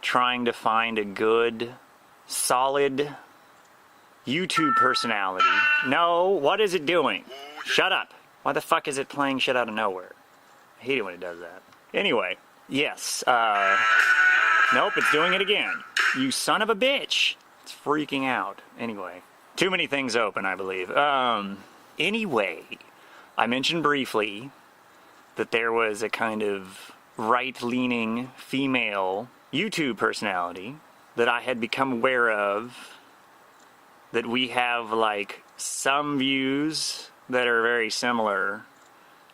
trying to find a good, solid YouTube personality. No, what is it doing? Shut up. Why the fuck is it playing shit out of nowhere? I hate it when it does that. Anyway, yes, nope, it's doing it again. You son of a bitch. It's freaking out. Anyway, too many things open, I believe. Anyway, I mentioned briefly that there was a kind of right-leaning female YouTube personality that I had become aware of, that we have, like, some views that are very similar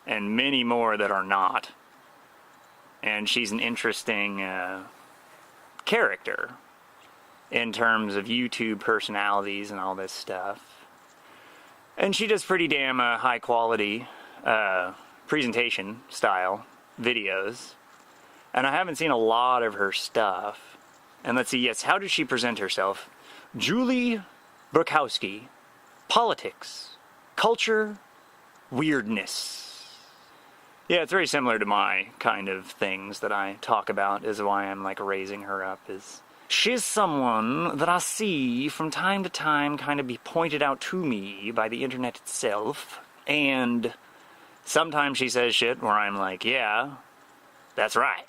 and many more that are not. And she's an interesting character in terms of YouTube personalities and all this stuff. And she does pretty damn high quality presentation style videos. And I haven't seen a lot of her stuff. And let's see, yes, how does she present herself? Julie Burkowski, politics, culture, weirdness. Yeah, it's very similar to my kind of things that I talk about, is why I'm like raising her up. Is she's someone that I see from time to time kind of be pointed out to me by the internet itself, and sometimes she says shit where I'm like, yeah, that's right.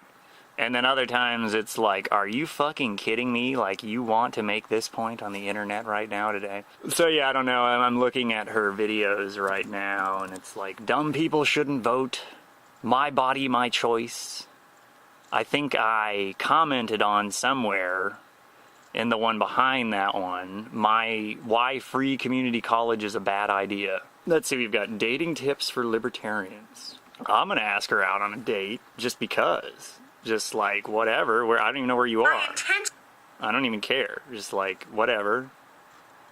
And then other times it's like, are you fucking kidding me? Like, you want to make this point on the internet right now today? So yeah, I don't know. I'm looking at her videos right now, and it's like, dumb people shouldn't vote. My body, my choice. I think I commented on somewhere in the one behind that one, why free community college is a bad idea. Let's see, we've got dating tips for libertarians. I'm going to ask her out on a date just because. Just like, whatever. I don't even know where you are. I don't even care. Just like, whatever.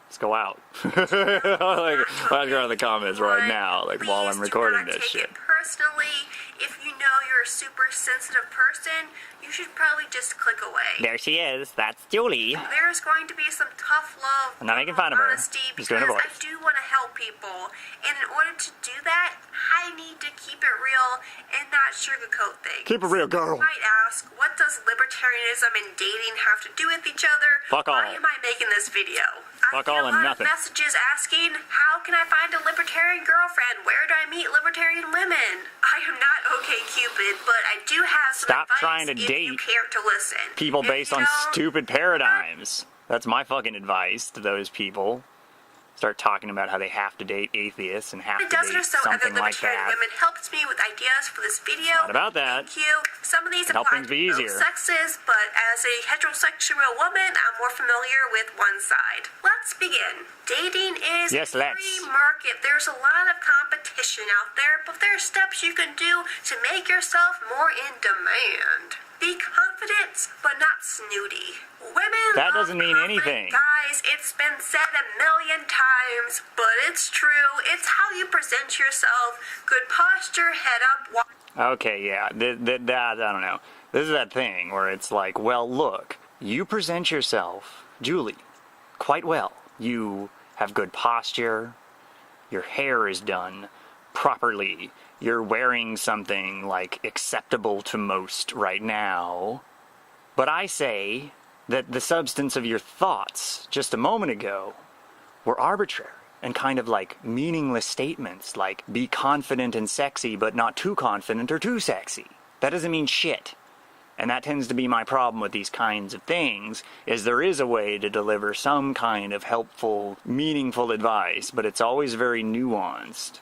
Let's go out. Like, I'll ask her out in the comments right now, like, while I'm recording this shit. Personally, if you know you're a super sensitive person, you should probably just click away. There she is. That's Julie. There's going to be some tough love. I'm not making fun of her. Just doing a voice. I do want to help people, and in order to do that, I need to keep it real and not sugarcoat things. Keep it real, girl. You might ask, what does libertarianism and dating have to do with each other? Fuck all. Why am I making this video? Fuck all and nothing. Messages asking, how can I find a libertarian girlfriend? Where do I meet libertarian women? I am not OkCupid, but I do have some Stop advice trying to if date you care to listen. people based on stupid paradigms. That's my fucking advice to those people. Start talking about how they have to date atheists and have to date something like that. Women helped me with ideas for this video. Not about that. Thank you. Some of these help things be easier. Sexes, but as a heterosexual woman, I'm more familiar with one side. Let's begin. Dating is a free market. There's a lot of competition out there, but there are steps you can do to make yourself more in demand. Be confident, but not snooty. Women that doesn't mean anything. Guys, it's been said a million times, but it's true. It's how you present yourself. Good posture, head up. Okay, yeah, that I don't know. This is that thing where it's like, well, look, you present yourself, Julie, quite well. You have good posture. Your hair is done properly. You're wearing something, like, acceptable to most right now. But I say that the substance of your thoughts just a moment ago were arbitrary and kind of like meaningless statements, like, be confident and sexy, but not too confident or too sexy. That doesn't mean shit. And that tends to be my problem with these kinds of things, is there is a way to deliver some kind of helpful, meaningful advice, but it's always very nuanced.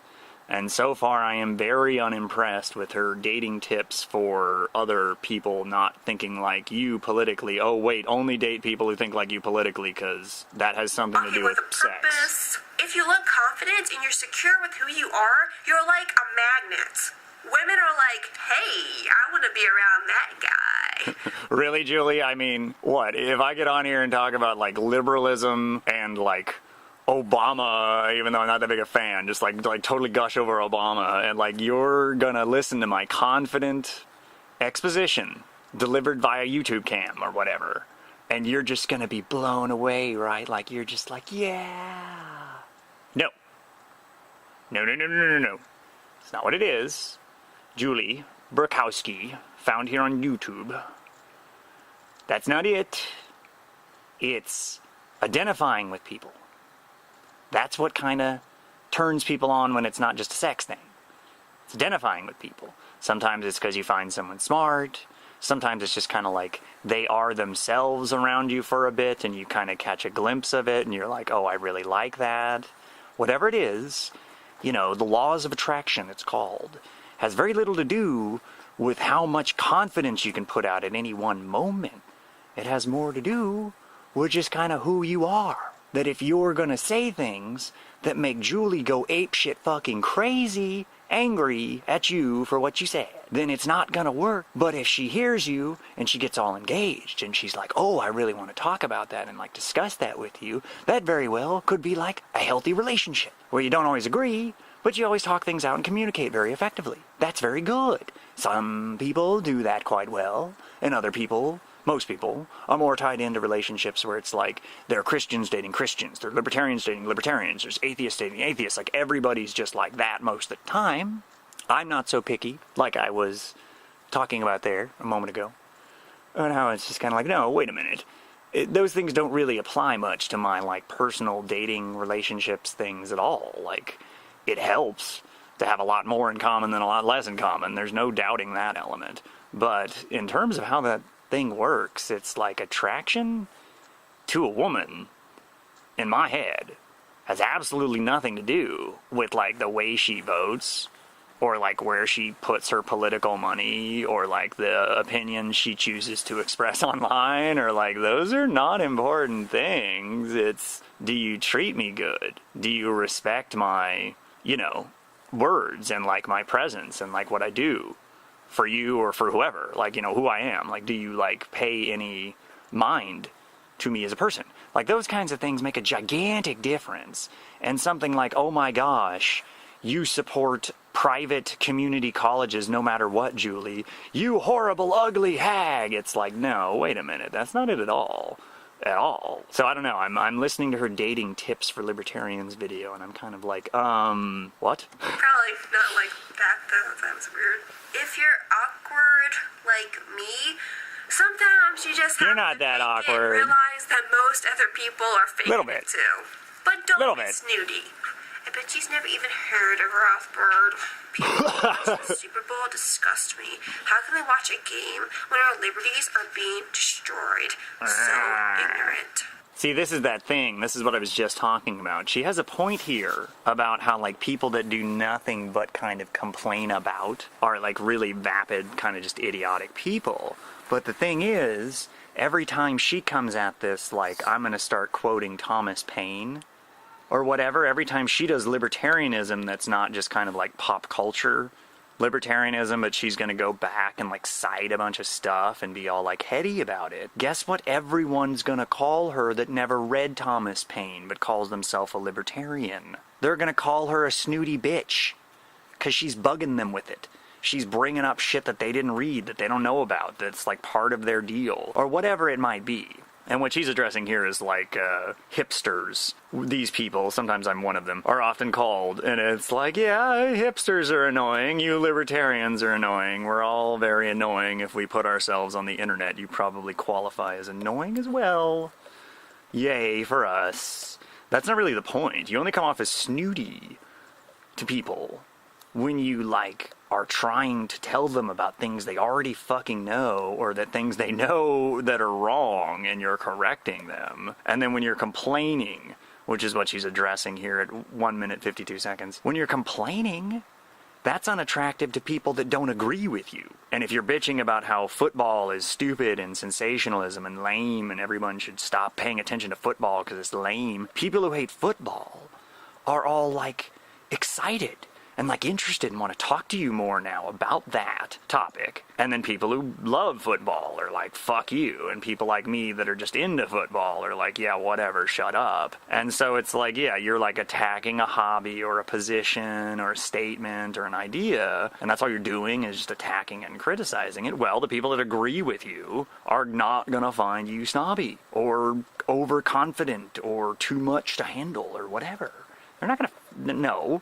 And so far I am very unimpressed with her dating tips for other people not thinking like you politically. Oh wait, only date people who think like you politically, because that has something to do with sex. If you look confident and you're secure with who you are, you're like a magnet. Women are like, hey, I want to be around that guy. Really, Julie? I mean, what? If I get on here and talk about like liberalism and like Obama, even though I'm not that big a fan, just like totally gush over Obama, and like you're gonna listen to my confident exposition delivered via YouTube cam or whatever, and you're just gonna be blown away, right? Like you're just like, yeah. No. It's not what it is. Julie Burkowski, found here on YouTube. That's not it. It's identifying with people. That's what kind of turns people on when it's not just a sex thing. It's identifying with people. Sometimes it's because you find someone smart. Sometimes it's just kind of like they are themselves around you for a bit and you kind of catch a glimpse of it and you're like, oh, I really like that. Whatever it is, you know, the laws of attraction, it's called, has very little to do with how much confidence you can put out at any one moment. It has more to do with just kind of who you are. That if you're gonna say things that make Julie go apeshit fucking crazy, angry at you for what you said, then it's not gonna work. But if she hears you and she gets all engaged and she's like, oh, I really want to talk about that and like discuss that with you, that very well could be like a healthy relationship where you don't always agree, but you always talk things out and communicate very effectively. That's very good. Some people do that quite well, and other people, most people, are more tied into relationships where it's like they're Christians dating Christians, they're libertarians dating libertarians, there's atheists dating atheists. Like everybody's just like that most of the time. I'm not so picky, like I was talking about there a moment ago. And how it's just kind of like, no, wait a minute. Those things don't really apply much to my like personal dating relationships things at all. Like, it helps to have a lot more in common than a lot less in common. There's no doubting that element. But in terms of how that thing works, it's like attraction to a woman, in my head, has absolutely nothing to do with like the way she votes, or like where she puts her political money, or like the opinions she chooses to express online, or like those are not important things. It's, do you treat me good? Do you respect my, you know, words and like my presence and like what I do for you or for whoever, like, you know, who I am? Like, do you like pay any mind to me as a person? Like, those kinds of things make a gigantic difference. And something like, oh my gosh, you support private community colleges no matter what, Julie, you horrible ugly hag. It's like, no, wait a minute, that's not it at all. So I don't know, I'm listening to her dating tips for libertarians video and I'm kind of like, what? Probably not like that though, that was weird. If you're awkward like me, sometimes you just have not to that make awkward. it realize that most other people are faking Little bit. it too. But don't Little be bit. snooty. I bet she's never even heard of Rothbard. People watching the Super Bowl disgust me. How can they watch a game when our liberties are being destroyed? So ignorant. See, this is that thing. This is what I was just talking about. She has a point here about how, like, people that do nothing but kind of complain about are, like, really vapid, kind of just idiotic people. But the thing is, every time she comes at this, like, I'm going to start quoting Thomas Paine or whatever, every time she does libertarianism that's not just kind of like pop culture libertarianism, but she's going to go back and like cite a bunch of stuff and be all like heady about it. Guess what everyone's going to call her that never read Thomas Paine but calls themselves a libertarian? They're going to call her a snooty bitch because she's bugging them with it. She's bringing up shit that they didn't read, that they don't know about, that's like part of their deal, or whatever it might be. And what she's addressing here is like hipsters. These people, sometimes I'm one of them, are often called. And it's like, yeah, hipsters are annoying. You libertarians are annoying. We're all very annoying if we put ourselves on the internet. You probably qualify as annoying as well. Yay for us. That's not really the point. You only come off as snooty to people when you like are trying to tell them about things they already fucking know, or that things they know that are wrong and you're correcting them. And then when you're complaining, which is what she's addressing here at 1 minute 52 seconds, when you're complaining, that's unattractive to people that don't agree with you. And if you're bitching about how football is stupid and sensationalism and lame and everyone should stop paying attention to football because it's lame, people who hate football are all like excited and like interested and want to talk to you more now about that topic. And then people who love football are like, fuck you. And people like me that are just into football are like, yeah, whatever, shut up. And so it's like, yeah, you're like attacking a hobby or a position or a statement or an idea, and that's all you're doing is just attacking and criticizing it. Well, the people that agree with you are not gonna find you snobby or overconfident or too much to handle or whatever. They're not gonna, no.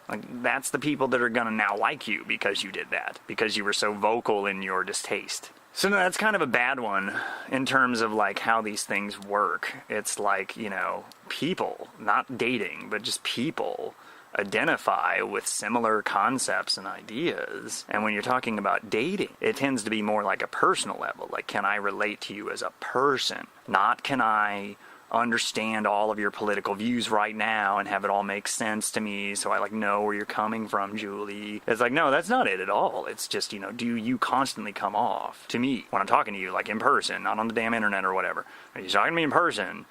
Like, that's the people that are gonna now like you because you did that, because you were so vocal in your distaste. So no, that's kind of a bad one in terms of like how these things work. It's like, you know, people, not dating, but just people identify with similar concepts and ideas. And when you're talking about dating, it tends to be more like a personal level. Like, can I relate to you as a person? Not can I understand all of your political views right now and have it all make sense to me so I like know where you're coming from, Julie. It's like, no, that's not it at all. It's just, you know, do you constantly come off to me when I'm talking to you, like in person, not on the damn internet or whatever? Are you talking to me in person?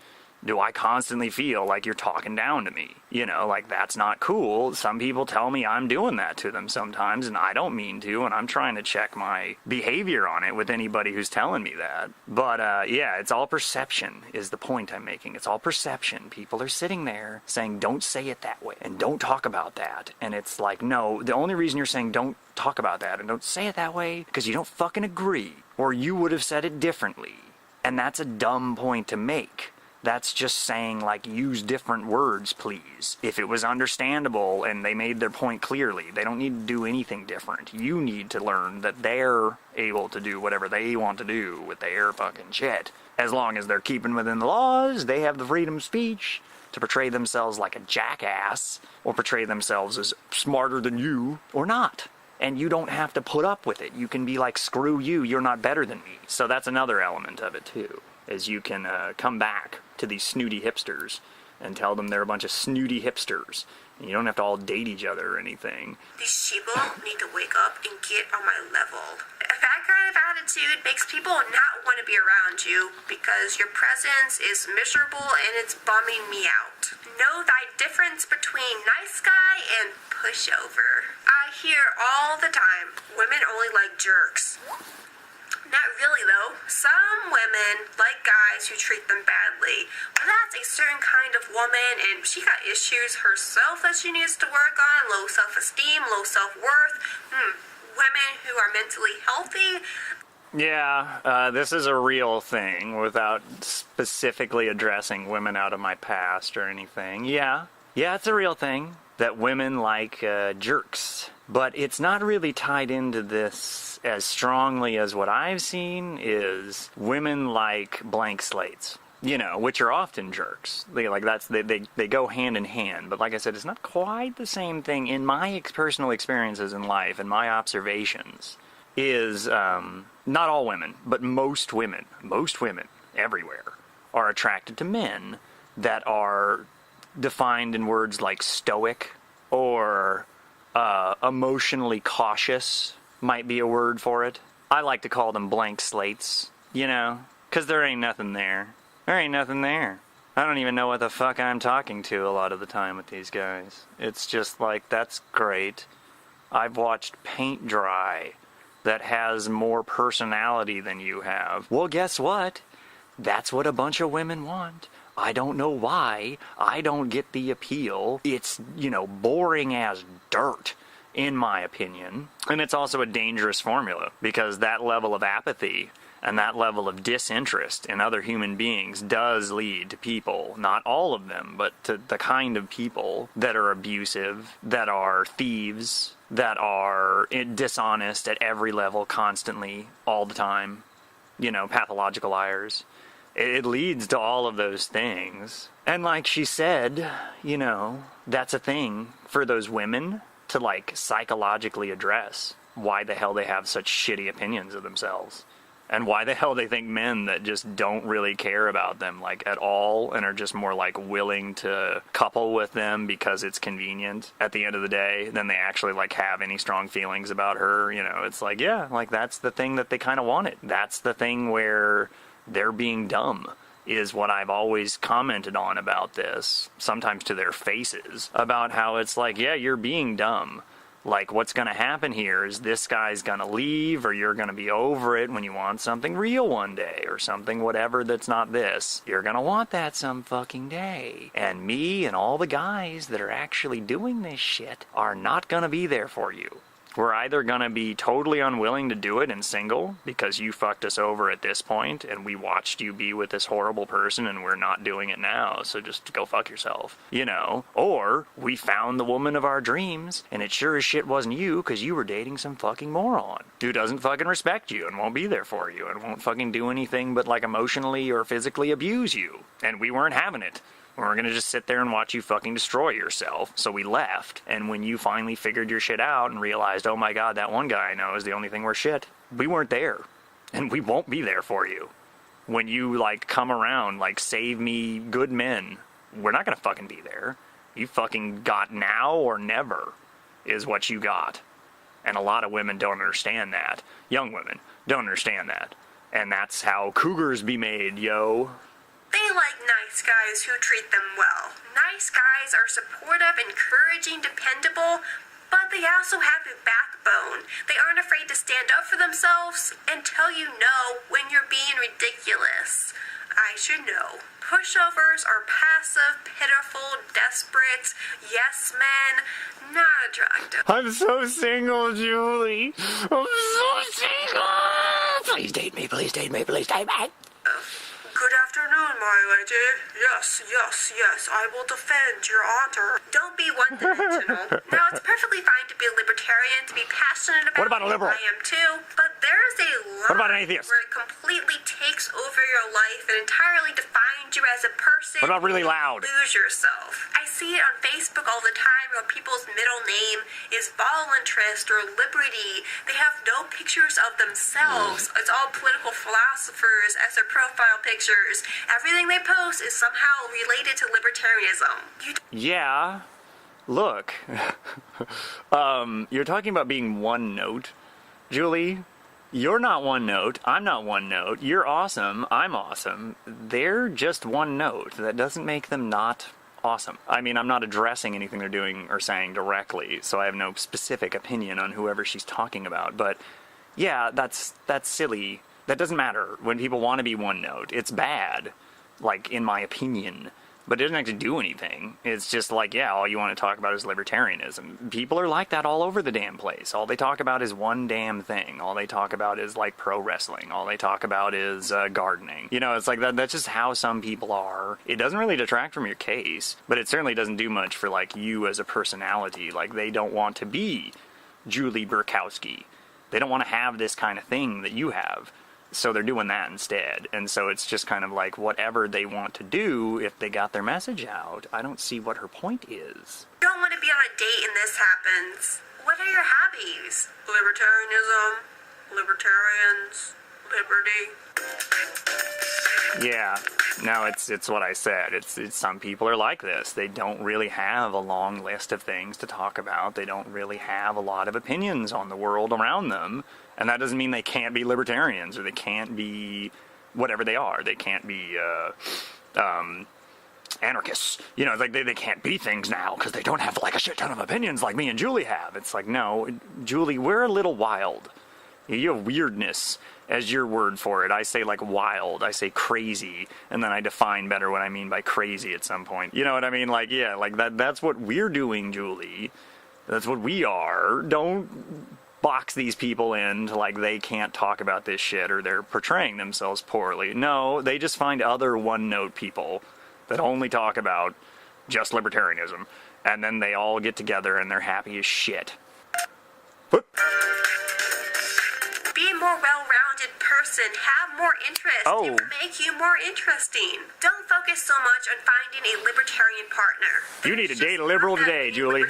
Do I constantly feel like you're talking down to me? You know, like, that's not cool. Some people tell me I'm doing that to them sometimes, and I don't mean to, and I'm trying to check my behavior on it with anybody who's telling me that. But, yeah, it's all perception is the point I'm making. It's all perception. People are sitting there saying, don't say it that way, and don't talk about that. And it's like, no, the only reason you're saying don't talk about that and don't say it that way because you don't fucking agree, or you would have said it differently. And that's a dumb point to make. That's just saying, like, use different words, please. If it was understandable and they made their point clearly, they don't need to do anything different. You need to learn that they're able to do whatever they want to do with their fucking shit. As long as they're keeping within the laws, they have the freedom of speech to portray themselves like a jackass or portray themselves as smarter than you or not. And you don't have to put up with it. You can be like, screw you, you're not better than me. So that's another element of it, too, is you can come back to these snooty hipsters and tell them they're a bunch of snooty hipsters. And you don't have to all date each other or anything. These people need to wake up and get on my level. That kind of attitude makes people not want to be around you because your presence is miserable and it's bumming me out. Know thy difference between nice guy and pushover. I hear all the time, women only like jerks. Not really, though. Some women like guys who treat them badly. But that's a certain kind of woman, and she got issues herself that she needs to work on. Low self-esteem, low self-worth. Women who are mentally healthy. Yeah, this is a real thing without specifically addressing women out of my past or anything. Yeah, it's a real thing that women like jerks. But it's not really tied into this as strongly as what I've seen is women like blank slates, you know, which are often jerks. They go hand in hand. But like I said, it's not quite the same thing in my personal experiences in life and my observations is not all women, but most women everywhere are attracted to men that are defined in words like stoic or emotionally cautious might be a word for it. I like to call them blank slates, you know, because there ain't nothing there. There ain't nothing there. I don't even know what the fuck I'm talking to a lot of the time with these guys. It's just like, that's great. I've watched paint dry that has more personality than you have. Well, guess what? That's what a bunch of women want. I don't know why. I don't get the appeal. It's, you know, boring as dirt, in my opinion. And it's also a dangerous formula because that level of apathy and that level of disinterest in other human beings does lead to people, not all of them, but to the kind of people that are abusive, that are thieves, that are dishonest at every level constantly, all the time, you know, pathological liars. It leads to all of those things. And like she said, you know, that's a thing for those women to like psychologically address why the hell they have such shitty opinions of themselves. And why the hell they think men that just don't really care about them like at all and are just more like willing to couple with them because it's convenient at the end of the day than they actually like have any strong feelings about her. You know, it's like, yeah, like that's the thing that they kind of wanted. That's the thing where they're being dumb is what I've always commented on about this, sometimes to their faces, about how it's like, yeah, you're being dumb. Like, what's going to happen here is this guy's going to leave, or you're going to be over it when you want something real one day, or something whatever that's not this. You're going to want that some fucking day. And me and all the guys that are actually doing this shit are not going to be there for you. We're either going to be totally unwilling to do it and single because you fucked us over at this point and we watched you be with this horrible person and we're not doing it now, so just go fuck yourself, you know? Or we found the woman of our dreams and it sure as shit wasn't you because you were dating some fucking moron who doesn't fucking respect you and won't be there for you and won't fucking do anything but like emotionally or physically abuse you. And we weren't having it. We weren't going to just sit there and watch you fucking destroy yourself, so we left. And when you finally figured your shit out and realized, oh my god, that one guy I know is the only thing worth shit, we weren't there. And we won't be there for you. When you, like, come around, like, save me good men, we're not going to fucking be there. You fucking got now or never is what you got. And a lot of women don't understand that. Young women don't understand that. And that's how cougars be made, yo. They like nice guys who treat them well. Nice guys are supportive, encouraging, dependable, but they also have a backbone. They aren't afraid to stand up for themselves and tell you no when you're being ridiculous. I should know. Pushovers are passive, pitiful, desperate, yes men, not attractive. I'm so single, Julie. I'm so single. Please date me, please date me, please date me. Good afternoon, my lady. Yes, I will defend your honor. Don't be one-dimensional. Now, it's perfectly fine to be a libertarian, to be passionate about What about a liberal? I am too, but there's a line What about an atheist? where it completely takes over your life and entirely defines you as a person. What about really loud? Lose yourself. I see it on Facebook all the time where people's middle name is voluntarist or liberty. They have no pictures of themselves. It's all political philosophers as their profile pictures. Everything they post is somehow related to libertarianism. Yeah. Look. You're talking about being one note. Julie, you're not one note. I'm not one note. You're awesome. I'm awesome. They're just one note. That doesn't make them not awesome. I mean, I'm not addressing anything they're doing or saying directly, so I have no specific opinion on whoever she's talking about. But yeah, that's silly. That doesn't matter. When people want to be one note, it's bad, like, in my opinion. But it doesn't actually do anything. It's just like, yeah, all you want to talk about is libertarianism. People are like that all over the damn place. All they talk about is one damn thing. All they talk about is, like, pro wrestling. All they talk about is gardening. You know, it's like that's just how some people are. It doesn't really detract from your case, but it certainly doesn't do much for, like, you as a personality. Like, they don't want to be Julie Burkowski. They don't want to have this kind of thing that you have. So they're doing that instead. And so it's just kind of like whatever they want to do if they got their message out. I don't see what her point is. You don't want to be on a date and this happens. What are your hobbies? Libertarianism, libertarians, liberty. Yeah. No, it's what I said. It's some people are like this. They don't really have a long list of things to talk about. They don't really have a lot of opinions on the world around them. And that doesn't mean they can't be libertarians or they can't be whatever they are. They can't be anarchists. You know, it's like they can't be things now because they don't have like a shit ton of opinions like me and Julie have. It's like, no, Julie, we're a little wild. You have weirdness as your word for it. I say like wild. I say crazy. And then I define better what I mean by crazy at some point. You know what I mean? Like, yeah, like that's what we're doing, Julie. That's what we are. Don't box these people in to like they can't talk about this shit or they're portraying themselves poorly. No, they just find other one-note people that only talk about just libertarianism, and then they all get together and they're happy as shit. Whoop. Be a more well-rounded person. Have more interests. Oh. It will make you more interesting. Don't focus so much on finding a libertarian partner. You need to date a liberal today, Julie.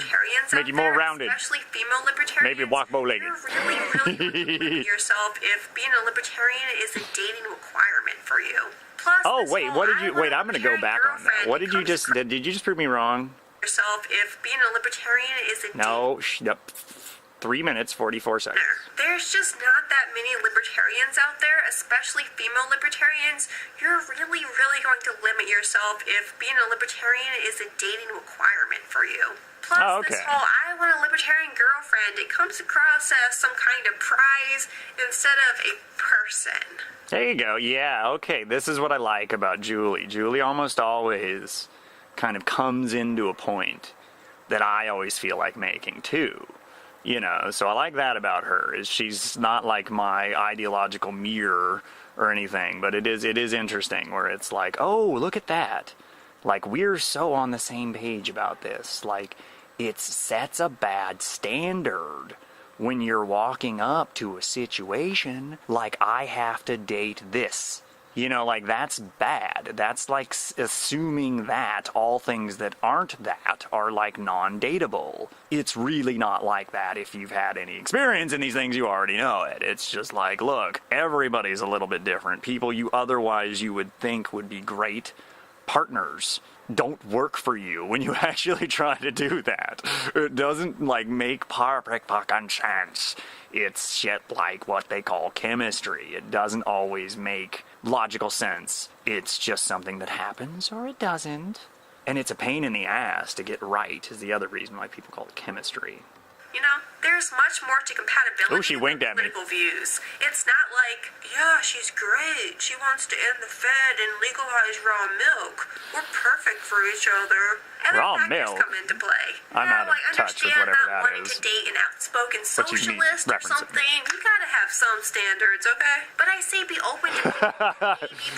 Make you more rounded. Especially female libertarians. Maybe walk bow-legged. You're really limit yourself if being a libertarian is a dating requirement for you. Plus, Oh, wait, what did you... Wait, I'm going to go back on that. What did you just... Did you just prove me wrong? Yourself if being a libertarian is a No, 3 minutes, 44 seconds. There's just not that many libertarians out there, especially female libertarians. You're really going to limit yourself if being a libertarian is a dating requirement for you. Plus, this whole I want a libertarian girlfriend, it comes across as some kind of prize instead of a person. There you go. Yeah, okay. This is what I like about Julie. Julie almost always kind of comes into a point that I always feel like making, too. You know, so I like that about her, is she's not like my ideological mirror or anything, but it is interesting where it's like, oh, look at that. Like, we're so on the same page about this. Like, it sets a bad standard when you're walking up to a situation like, I have to date this. You know, like, that's bad. That's like assuming that all things that aren't that are like non-dateable. It's really not like that. If you've had any experience in these things, you already know it. It's just like, look, everybody's a little bit different. People you otherwise you would think would be great partners don't work for you when you actually try to do that. It doesn't like make perfect fucking sense. It's shit like what they call chemistry. It doesn't always make logical sense. It's just something that happens or it doesn't. And it's a pain in the ass to get right is the other reason why people call it chemistry. You know, there's much more to compatibility she winked than at me. political views. It's not like, yeah, she's great. She wants to end the Fed and legalize raw milk. We're perfect for each other. Other Raw factors milk? come into play. I'm out of touch with whatever not that wanting is. to date an outspoken What you mean, socialist or reference it. something. You gotta have some standards, okay? But I say be open to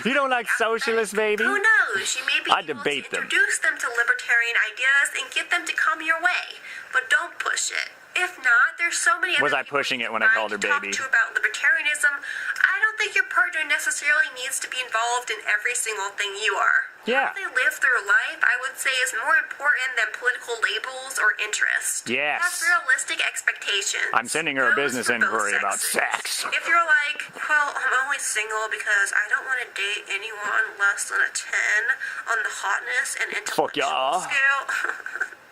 You don't like socialists, baby? Who knows? You may be I able debate to them. introduce them to libertarian ideas and get them to come your way. But don't push it. If not, there's so many Was other I pushing it when I people called her to talk baby? to about libertarianism. I don't think your partner necessarily needs to be involved in every single thing you are. Yeah. How they live their life, I would say, is more important than political labels or interests. Yes. Have realistic expectations. I'm sending her a Goes business for both inquiry about sexes. sex. If you're like, well, I'm only single because I don't want to date anyone less than a 10 on the hotness and Fuck intellectual yeah. scale.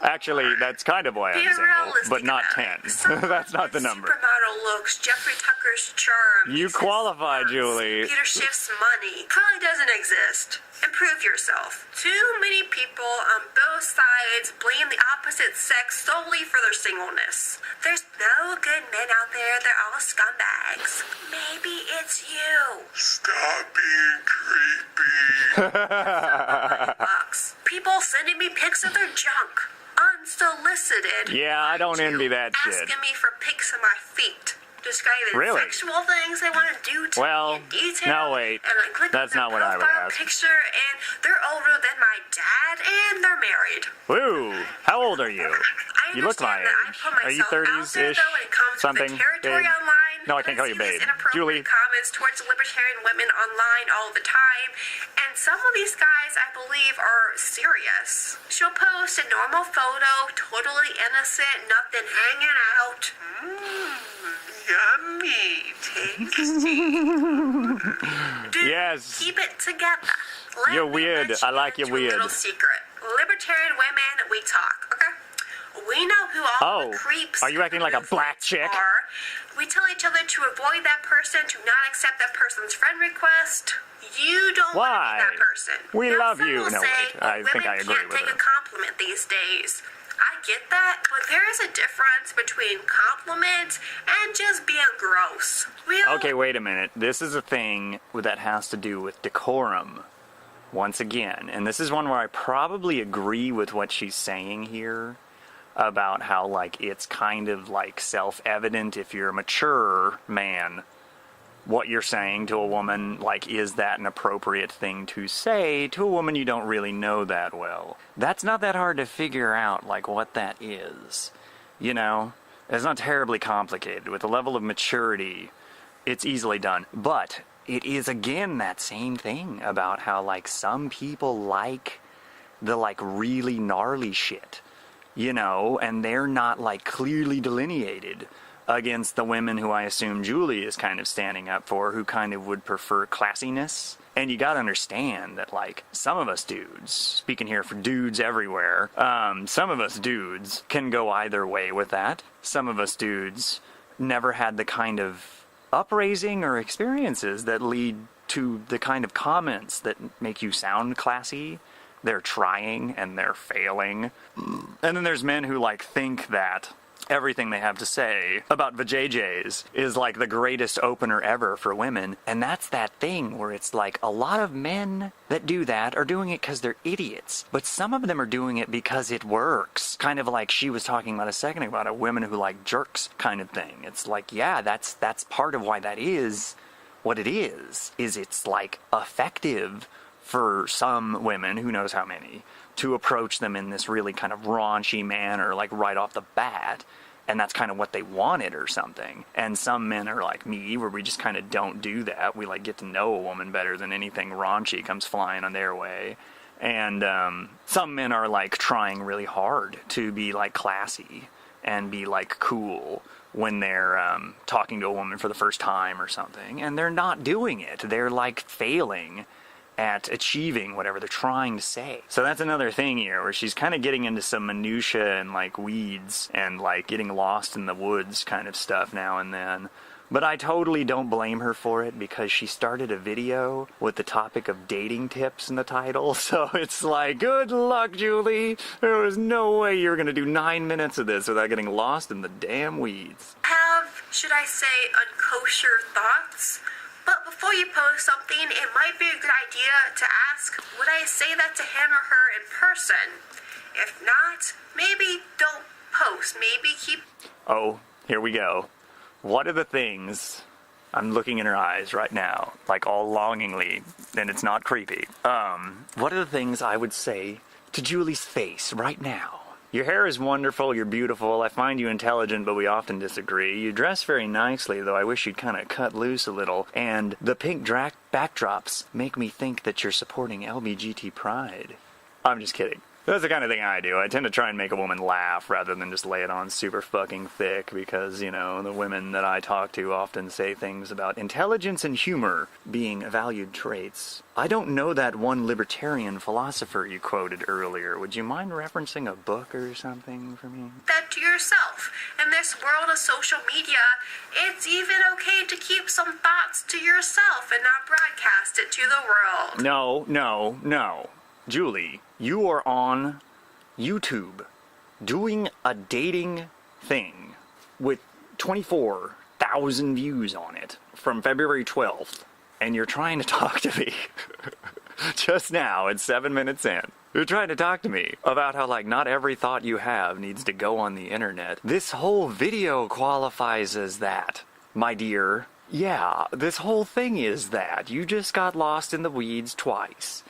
Actually, that's kind of why I'm Be single, realistic but not about 10. it. Someone That's not the with number. Supermodel looks, Jeffrey Tucker's charm. You Jesus qualify, Christ, Julie. Peter Schiff's money probably doesn't exist. Improve yourself. Too many people on both sides blame the opposite sex solely for their singleness. There's no good men out there. They're all scumbags. Maybe it's you. Stop being creepy. Box. People sending me pics of their junk. Unsolicited. Yeah, I don't envy that shit. Asking me for pics of my feet. Describing Really? sexual things they want to do to Well, me in detail. no, wait. And I click That's on not their what I would profile ask. picture, and they're older than my dad, and they're married. Woo! How old are you? I You look my understand that I age. put Are you myself out 30s-ish? there, though, when it comes Something? to the territory Babe? online. No, I but can't call you see these babe. inappropriate Julie. comments towards libertarian women online all the time, and some of these guys, I believe, are serious. She'll post a normal photo, totally innocent, nothing hanging out. Yummy, tasty. Dude, Yes. keep it together. Let You're me weird. let I like you into a weird. little secret. Libertarian women, we talk, okay? We know who all the creeps are you acting like a black chick? are. We tell each other to avoid that person, to not accept that person's friend request. You don't want to Why? be that person. We Now, love some you. will No, say, wait. I women think I agree can't with take her. a compliment these days. I get that, but there is a difference between compliment and just being gross. Okay, wait a minute. This is a thing that has to do with decorum. Once again, and this is one where I probably agree with what she's saying here about how, like, it's kind of like self-evident if you're a mature man what you're saying to a woman, like, is that an appropriate thing to say to a woman you don't really know that well? That's not that hard to figure out, like, what that is. You know? It's not terribly complicated. With a level of maturity, it's easily done. But it is, again, that same thing about how, like, some people like the, like, really gnarly shit, you know, and they're not, like, clearly delineated against the women who I assume Julie is kind of standing up for, who kind of would prefer classiness. And you gotta understand that, like, some of us dudes, speaking here for dudes everywhere, some of us dudes can go either way with that. Some of us dudes never had the kind of upraising or experiences that lead to the kind of comments that make you sound classy. They're trying and they're failing. And then there's men who, like, think that everything they have to say about vajayjays is like the greatest opener ever for women. And that's that thing where it's like a lot of men that do that are doing it because they're idiots. But some of them are doing it because it works. Kind of like she was talking about a second ago about a women who like jerks kind of thing. It's like, yeah, that's part of why that is what it is it's like effective for some women, who knows how many, to approach them in this really kind of raunchy manner, like right off the bat. And that's kind of what they wanted or something. And some men are like me, where we just kind of don't do that. We like get to know a woman better than anything raunchy comes flying on their way. And some men are like trying really hard to be like classy and be like cool when they're talking to a woman for the first time or something. And they're not doing it. They're like failing at achieving whatever they're trying to say. So that's another thing here, where she's kind of getting into some minutia and like weeds and like getting lost in the woods kind of stuff now and then. But I totally don't blame her for it, because she started a video with the topic of dating tips in the title. So it's like, good luck, Julie. There was no way you were going to do 9 minutes of this without getting lost in the damn weeds. Should I say, unkosher thoughts? But before you post something, it might be a good idea to ask, would I say that to him or her in person? If not, maybe don't post. Maybe keep... Oh, here we go. What are the things... I'm looking in her eyes right now, like all longingly, and it's not creepy. What are the things I would say to Julie's face right now? Your hair is wonderful, you're beautiful, I find you intelligent, but we often disagree. You dress very nicely, though I wish you'd kind of cut loose a little. And the pink backdrops make me think that you're supporting LBGT pride. I'm just kidding. That's the kind of thing I do. I tend to try and make a woman laugh rather than just lay it on super fucking thick, because, you know, the women that I talk to often say things about intelligence and humor being valued traits. I don't know that one libertarian philosopher you quoted earlier. Would you mind referencing a book or something for me? That to yourself. In this world of social media, it's even okay to keep some thoughts to yourself and not broadcast it to the world. No. Julie, you are on YouTube doing a dating thing with 24,000 views on it from February 12th, and you're trying to talk to me just now at 7 minutes in. You're trying to talk to me about how, like, not every thought you have needs to go on the internet. This whole video qualifies as that, my dear. Yeah, this whole thing is that. You just got lost in the weeds twice.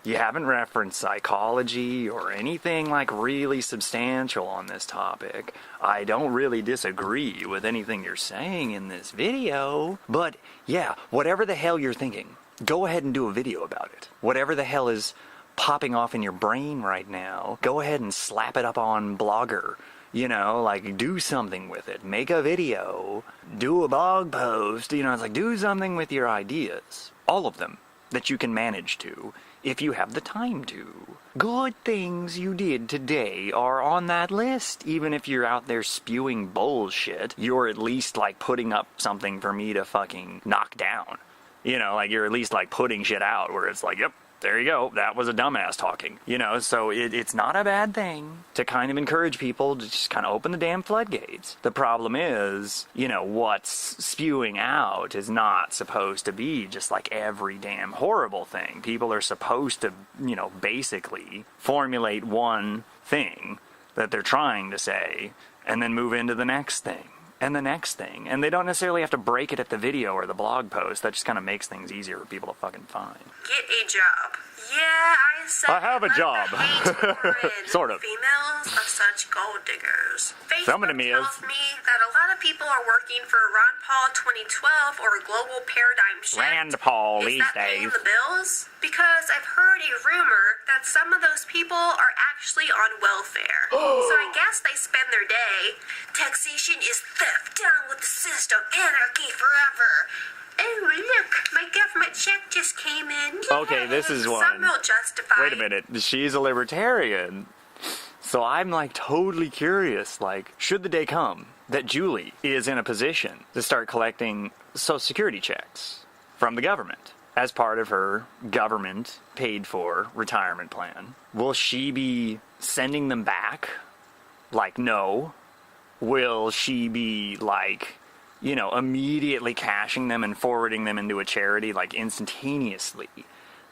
You haven't referenced psychology or anything like really substantial on this topic. I don't really disagree with anything you're saying in this video, but yeah, whatever the hell you're thinking, go ahead and do a video about it. Whatever the hell is popping off in your brain right now, go ahead and slap it up on Blogger. You know, like, do something with it. Make a video. Do a blog post. You know, it's like, do something with your ideas. All of them that you can manage to, if you have the time to. Good things you did today are on that list. Even if you're out there spewing bullshit, you're at least, like, putting up something for me to fucking knock down. You know, like, you're at least, like, putting shit out where it's like, yep, there you go, that was a dumbass talking. You know, so it's not a bad thing to kind of encourage people to just kind of open the damn floodgates. The problem is, you know, what's spewing out is not supposed to be just like every damn horrible thing. People are supposed to, you know, basically formulate one thing that they're trying to say and then move into the next thing. And the next thing. And they don't necessarily have to break it at the video or the blog post. That just kind of makes things easier for people to fucking find. Get a job. Yeah, I have a job. Sort of. Females are such gold diggers. Somebody tells me that a lot of people are working for Ron Paul 2012 or a global paradigm shift. Rand Paul these days. Is that paying the bills? Because I've heard a rumor that some of those people are actually on welfare. So I guess they spend their day, taxation is theft, down with the system, anarchy forever. Oh, look, my government check just came in. Okay, this is one. Some will justify. Wait a minute, she's a libertarian. So I'm like totally curious, like, should the day come that Julie is in a position to start collecting Social Security checks from the government as part of her government paid for retirement plan, will she be sending them back? Like, no, will she be like, immediately cashing them and forwarding them into a charity, like instantaneously?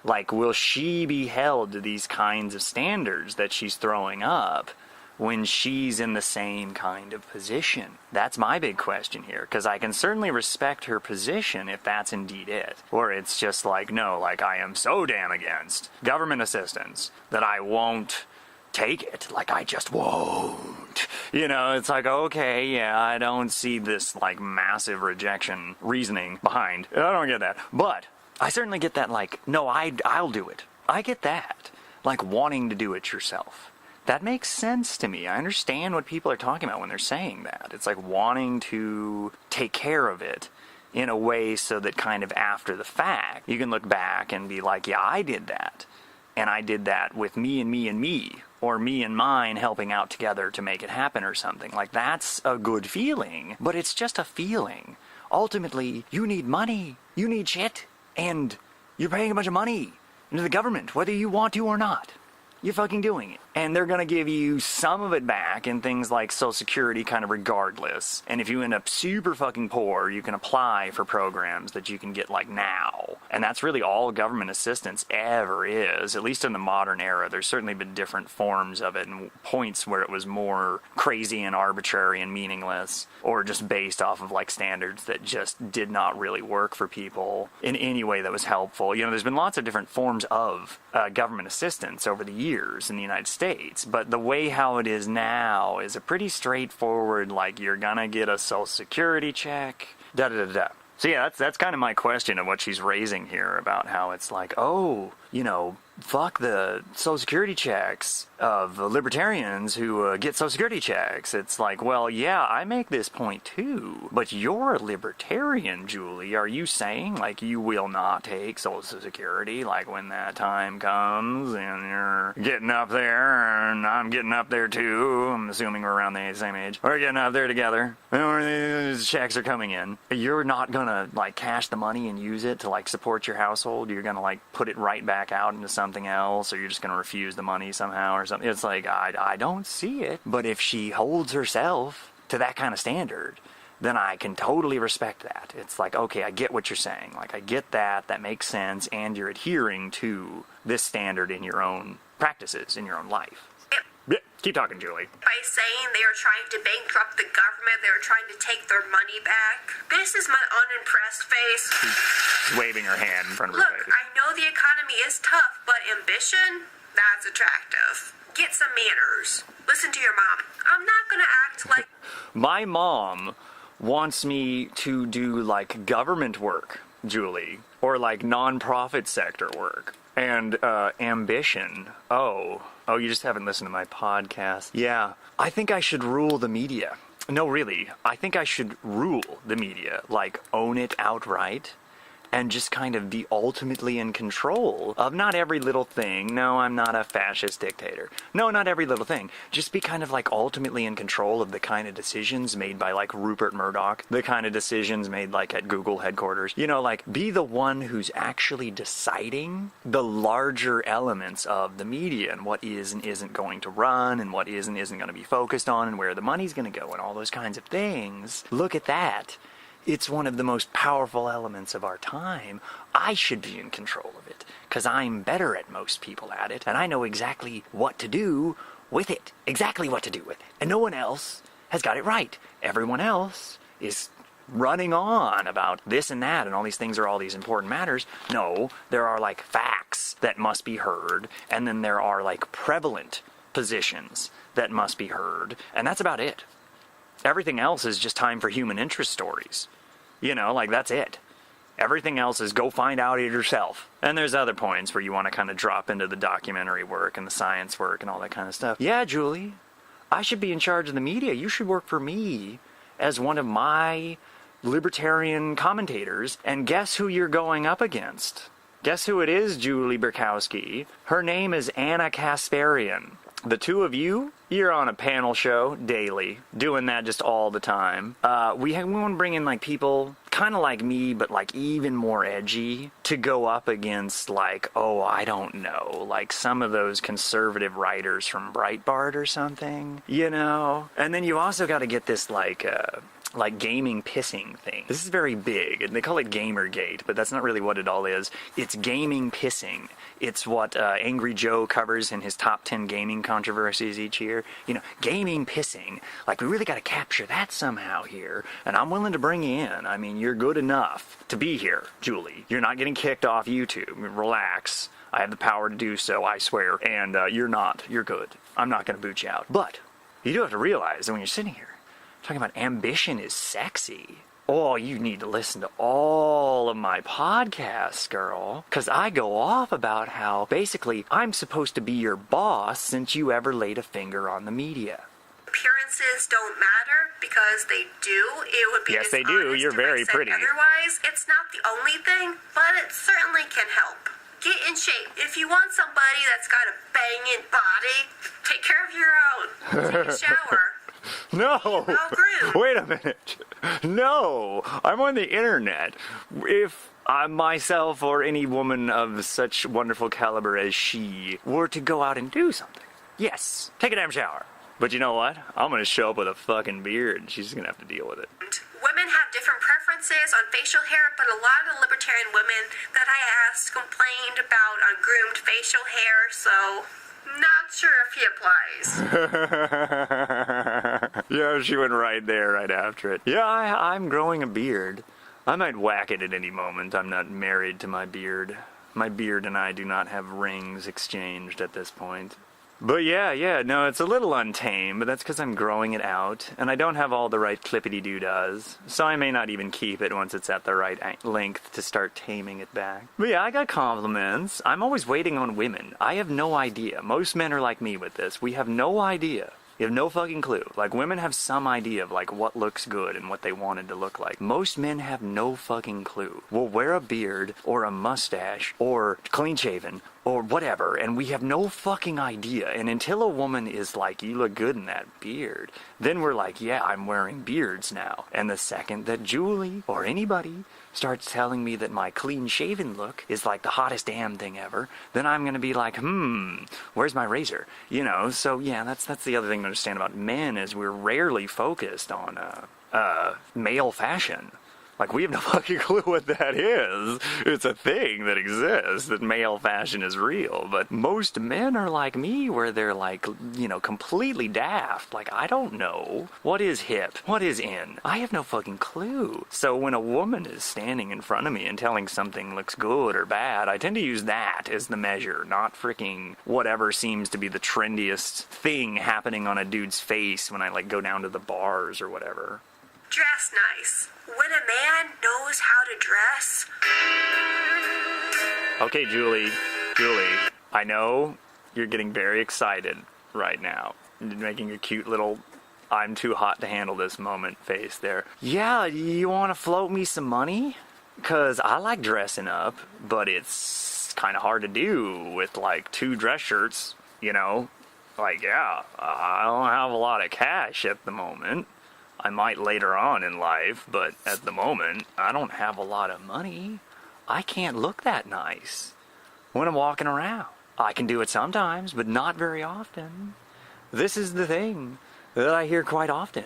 Like, will she be held to these kinds of standards that she's throwing up when she's in the same kind of position? That's my big question here, because I can certainly respect her position if that's indeed it. Or it's just like, no, like, I am so damn against government assistance that I won't take it. Like, I just won't. It's like, okay, yeah, I don't see this, like, massive rejection reasoning behind. I don't get that. But I certainly get that, like, no, I'll do it. I get that. Like, wanting to do it yourself. That makes sense to me. I understand what people are talking about when they're saying that. It's like wanting to take care of it in a way so that kind of after the fact, you can look back and be like, yeah, I did that. And I did that with me and me and me, or me and mine helping out together to make it happen or something. Like, that's a good feeling, but it's just a feeling. Ultimately, you need money. You need shit. And you're paying a bunch of money into the government, whether you want to or not. You're fucking doing it. And they're going to give you some of it back in things like Social Security kind of regardless. And if you end up super fucking poor, you can apply for programs that you can get like now. And that's really all government assistance ever is, at least in the modern era. There's certainly been different forms of it and points where it was more crazy and arbitrary and meaningless, or just based off of like standards that just did not really work for people in any way that was helpful. There's been lots of different forms of government assistance over the years in the United States, but the way how it is now is a pretty straightforward, like, you're gonna get a Social Security check, da-da-da-da. So yeah, that's kind of my question of what she's raising here about how it's like, oh, fuck the Social Security checks of the libertarians who get Social Security checks. It's like, well, yeah, I make this point too, but you're a libertarian, Julie. Are you saying, like, you will not take Social Security, like, when that time comes and you're getting up there and I'm getting up there too? I'm assuming we're around the same age. We're getting up there together. These checks are coming in. You're not gonna, like, cash the money and use it to, like, support your household. You're gonna, like, put it right back out into something else, or you're just gonna refuse the money somehow or something. It's like, I don't see it. But if she holds herself to that kind of standard, then I can totally respect that. It's like, okay, I get what you're saying. Like, I get that. That makes sense. And you're adhering to this standard in your own practices, in your own life. Yeah, keep talking, Julie. By saying they are trying to bankrupt the government, they are trying to take their money back. This is my unimpressed face. She's waving her hand in front of her face. Look, I know the economy is tough, but ambition, that's attractive. Get some manners. Listen to your mom. I'm not gonna act like... My mom wants me to do, like, government work, Julie, or, like, non-profit sector work. And ambition. Oh, you just haven't listened to my podcast. Yeah, I think I should rule the media. No, really, I think I should rule the media, like, own it outright, and just kind of be ultimately in control of not every little thing. No, I'm not a fascist dictator. No, not every little thing. Just be kind of like ultimately in control of the kind of decisions made by like Rupert Murdoch, the kind of decisions made like at Google headquarters. Like be the one who's actually deciding the larger elements of the media and what is and isn't going to run and what is and isn't going to be focused on and where the money's going to go and all those kinds of things. Look at that. It's one of the most powerful elements of our time. I should be in control of it, because I'm better at most people at it, and I know exactly what to do with it. Exactly what to do with it. And no one else has got it right. Everyone else is running on about this and that, and all these things are all these important matters. No, there are like facts that must be heard, and then there are like prevalent positions that must be heard, and that's about it. Everything else is just time for human interest stories. Like that's it. Everything else is go find out it yourself. And there's other points where you want to kind of drop into the documentary work and the science work and all that kind of stuff. Yeah, Julie, I should be in charge of the media. You should work for me as one of my libertarian commentators. And guess who you're going up against? Guess who it is, Julie Burkowski? Her name is Anna Kasparian. The two of you, you're on a panel show daily, doing that just all the time. We want to bring in like people kind of like me, but like even more edgy, to go up against like, oh, I don't know, like some of those conservative writers from Breitbart or something, you know? And then you also got to get this like gaming pissing thing. This is very big, and they call it Gamergate, but that's not really what it all is. It's gaming pissing. It's what Angry Joe covers in his top 10 gaming controversies each year. You know, gaming pissing. Like, we really got to capture that somehow here, and I'm willing to bring you in. I mean, you're good enough to be here, Julie. You're not getting kicked off YouTube. Relax. I have the power to do so, I swear. And you're not. You're good. I'm not going to boot you out. But you do have to realize that when you're sitting here, talking about ambition is sexy. Oh, you need to listen to all of my podcasts, girl. Because I go off about how, basically, I'm supposed to be your boss since you ever laid a finger on the media. Appearances don't matter, because they do. It would be yes, they do. You're very pretty. Otherwise, it's not the only thing, but it certainly can help. Get in shape. If you want somebody that's got a banging body, take care of your own. Take a shower. No! Wait a minute. No! I'm on the internet. If I myself or any woman of such wonderful caliber as she were to go out and do something, yes, take a damn shower. But you know what? I'm gonna show up with a fucking beard and she's gonna have to deal with it. Women have different preferences on facial hair, but a lot of the libertarian women that I asked complained about ungroomed facial hair, so not sure if he applies. Yeah, she went right there, right after it. Yeah, I'm growing a beard. I might whack it at any moment. I'm not married to my beard. My beard and I do not have rings exchanged at this point. But yeah, no, it's a little untamed, but that's because I'm growing it out, and I don't have all the right clippity-doo-dahs, so I may not even keep it once it's at the right length to start taming it back. But yeah, I got compliments. I'm always waiting on women. I have no idea. Most men are like me with this. We have no idea. You have no fucking clue. Like, women have some idea of, like, what looks good and what they wanted to look like. Most men have no fucking clue. We'll wear a beard, or a mustache, or clean-shaven, or whatever, and we have no fucking idea. And until a woman is like, you look good in that beard, then we're like, yeah, I'm wearing beards now. And the second that Julie, or anybody, starts telling me that my clean-shaven look is like the hottest damn thing ever, then I'm gonna be like, where's my razor? You know, so yeah, that's the other thing to understand about men, is we're rarely focused on male fashion. Like, we have no fucking clue what that is. It's a thing that exists, that male fashion is real. But most men are like me, where they're like, you know, completely daft. Like, I don't know. What is hip? What is in? I have no fucking clue. So when a woman is standing in front of me and telling something looks good or bad, I tend to use that as the measure, not freaking whatever seems to be the trendiest thing happening on a dude's face when I, like, go down to the bars or whatever. Dress nice. When a man knows how to dress. Okay, Julie, I know you're getting very excited right now. You're making a cute little I'm too hot to handle this moment face there. Yeah, you want to float me some money? Because I like dressing up, but it's kind of hard to do with like 2 dress shirts, you know? Like, yeah, I don't have a lot of cash at the moment. I might later on in life, but at the moment, I don't have a lot of money. I can't look that nice when I'm walking around. I can do it sometimes, but not very often. This is the thing that I hear quite often